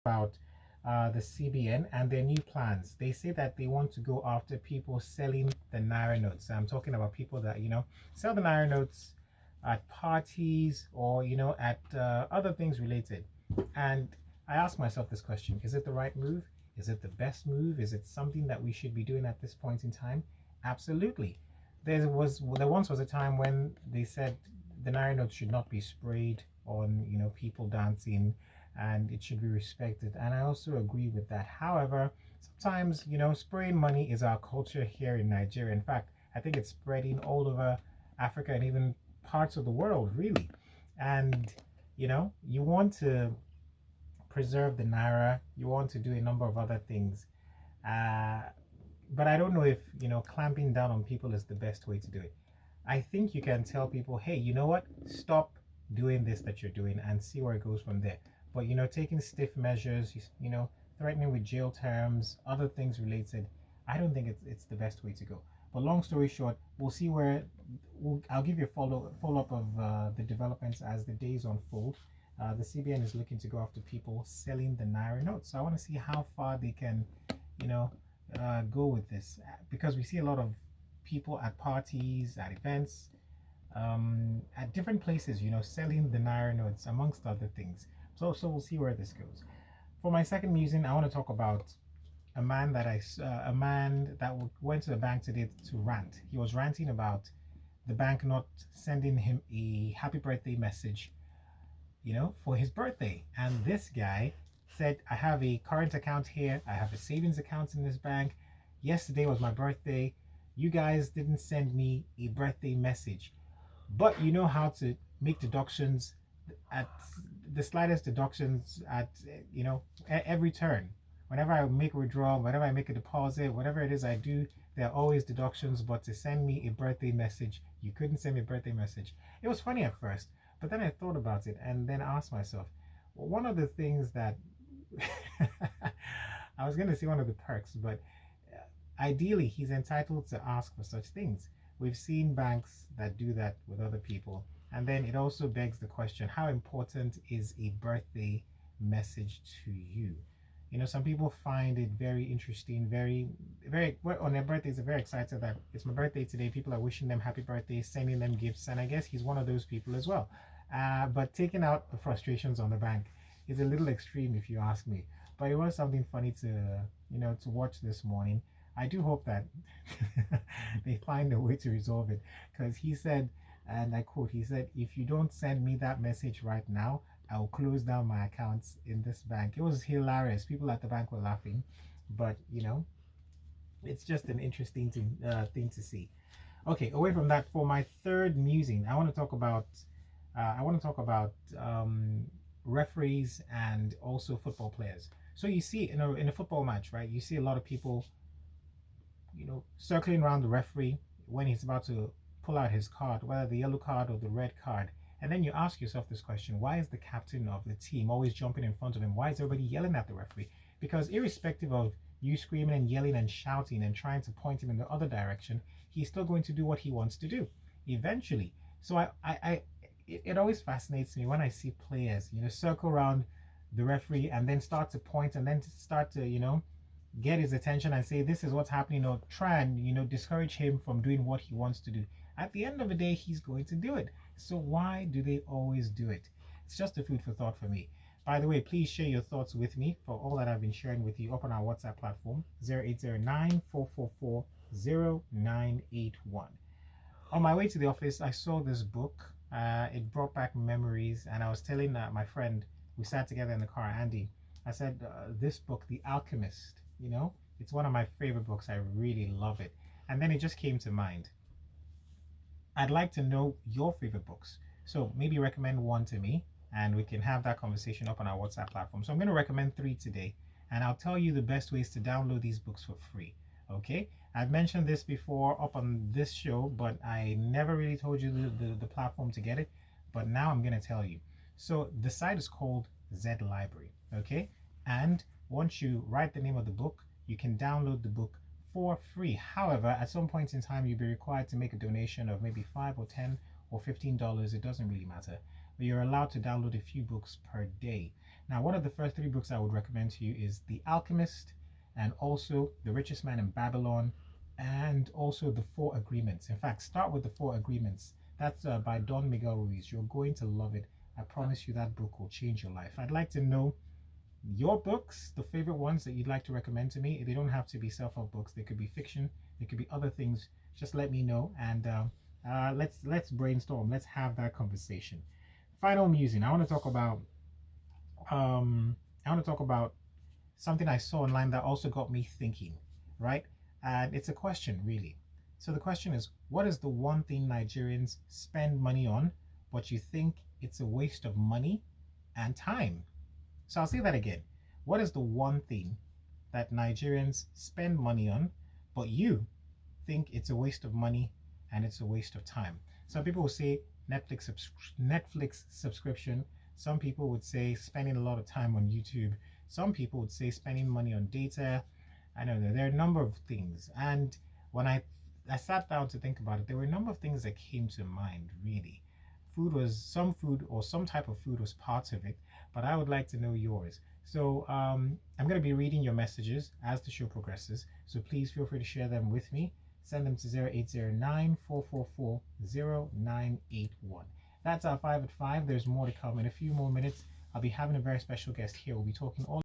about the CBN and their new plans. They say that they want to go after people selling the Naira notes. I'm talking about people that, sell the Naira notes at parties or, at other things related. And I ask myself this question: is it the right move? Is it the best move? Is it something that we should be doing at this point in time? Absolutely. There once was a time when they said the Naira notes should not be sprayed on, people dancing, and it should be respected. And I also agree with that. However, sometimes, spraying money is our culture here in Nigeria. In fact, I think it's spreading all over Africa and even parts of the world, really. And, you want to preserve the Naira, you want to do a number of other things. Uh, but I don't know if, clamping down on people is the best way to do it. I think you can tell people, hey, you know what? Stop doing this that you're doing and see where it goes from there. But taking stiff measures, threatening with jail terms, other things related, I don't think it's the best way to go. But long story short, we'll see where I'll give you a follow up of the developments as the days unfold. The CBN is looking to go after people selling the Naira notes. So I want to see how far they can, you know, go with this, because we see a lot of people at parties, at events, at different places, selling the Naira notes amongst other things. So we'll see where this goes. For my second musing, I want to talk about a man that went to the bank today to rant. He was ranting about the bank not sending him a happy birthday message, for his birthday. And this guy said, I have a current account here, I have a savings account in this bank. Yesterday was my birthday. You guys didn't send me a birthday message, but you know how to make deductions at the slightest deductions at every turn. Whenever I make a withdrawal, whenever I make a deposit, whatever it is I do, there are always deductions. But to send me a birthday message, you couldn't send me a birthday message. It was funny at first, but then I thought about it and then asked myself, well, one of the things that I was going to say one of the perks, but ideally he's entitled to ask for such things. We've seen banks that do that with other people. And then it also begs the question, how important is a birthday message to you? Some people find it very interesting, very, on their birthdays, they're very excited that it's my birthday today. People are wishing them happy birthday, sending them gifts. And I guess he's one of those people as well. But taking out the frustrations on the bank is a little extreme, if you ask me. But it was something funny to watch this morning. I do hope that they find a way to resolve it, because he said, and I quote, he said, if you don't send me that message right now, I will close down my accounts in this bank. It was hilarious. People at the bank were laughing, but it's just an interesting thing to see. Okay, away from that, for my third musing, I want to talk about referees and also football players. So you see in a football match, right? You see a lot of people, circling around the referee when he's about to pull out his card, whether the yellow card or the red card. And then you ask yourself this question: why is the captain of the team always jumping in front of him? Why is everybody yelling at the referee? Because irrespective of you screaming and yelling and shouting and trying to point him in the other direction, he's still going to do what he wants to do eventually. So it always fascinates me when I see players, circle around the referee and then start to point and then start to, get his attention and say this is what's happening, or try and discourage him from doing what he wants to do. At the end of the day, he's going to do it. So why do they always do it? It's just a food for thought for me. By the way, please share your thoughts with me for all that I've been sharing with you up on our WhatsApp platform, 0809-444-0981. On my way to the office, I saw this book. It brought back memories, and I was telling my friend, we sat together in the car, Andy, I said, this book, The Alchemist, it's one of my favorite books. I really love it. And then it just came to mind. I'd like to know your favorite books. So maybe recommend one to me and we can have that conversation up on our WhatsApp platform. So I'm going to recommend three today, and I'll tell you the best ways to download these books for free. Okay? I've mentioned this before up on this show, but I never really told you the platform to get it. But now I'm going to tell you. So the site is called Z Library. Okay? And once you write the name of the book, you can download the book for free. However, at some point in time, you'll be required to make a donation of maybe $5 or $10 or $15. It doesn't really matter. But you're allowed to download a few books per day. Now, one of the first three books I would recommend to you is The Alchemist, and also The Richest Man in Babylon, and also The Four Agreements. In fact, start with The Four Agreements. That's by Don Miguel Ruiz. You're going to love it. I promise you that book will change your life. I'd like to know your books, the favorite ones that you'd like to recommend to me. They don't have to be self-help books. They could be fiction. They could be other things. Just let me know, and let's brainstorm. Let's have that conversation. Final musing. I want to talk about something I saw online that also got me thinking, right? And it's a question, really. So the question is, what is the one thing Nigerians spend money on, but you think it's a waste of money and time? So I'll say that again. What is the one thing that Nigerians spend money on, but you think it's a waste of money and it's a waste of time? Some people will say Netflix subscription. Some people would say spending a lot of time on YouTube. Some people would say spending money on data. I know that there are a number of things. And when I sat down to think about it, there were a number of things that came to mind, really. Some food or some type of food was part of it, but I would like to know yours. So I'm going to be reading your messages as the show progresses. So please feel free to share them with me. Send them to 0809-444-0981. That's our 5 at 5. There's more to come. In a few more minutes, I'll be having a very special guest here. We'll be talking all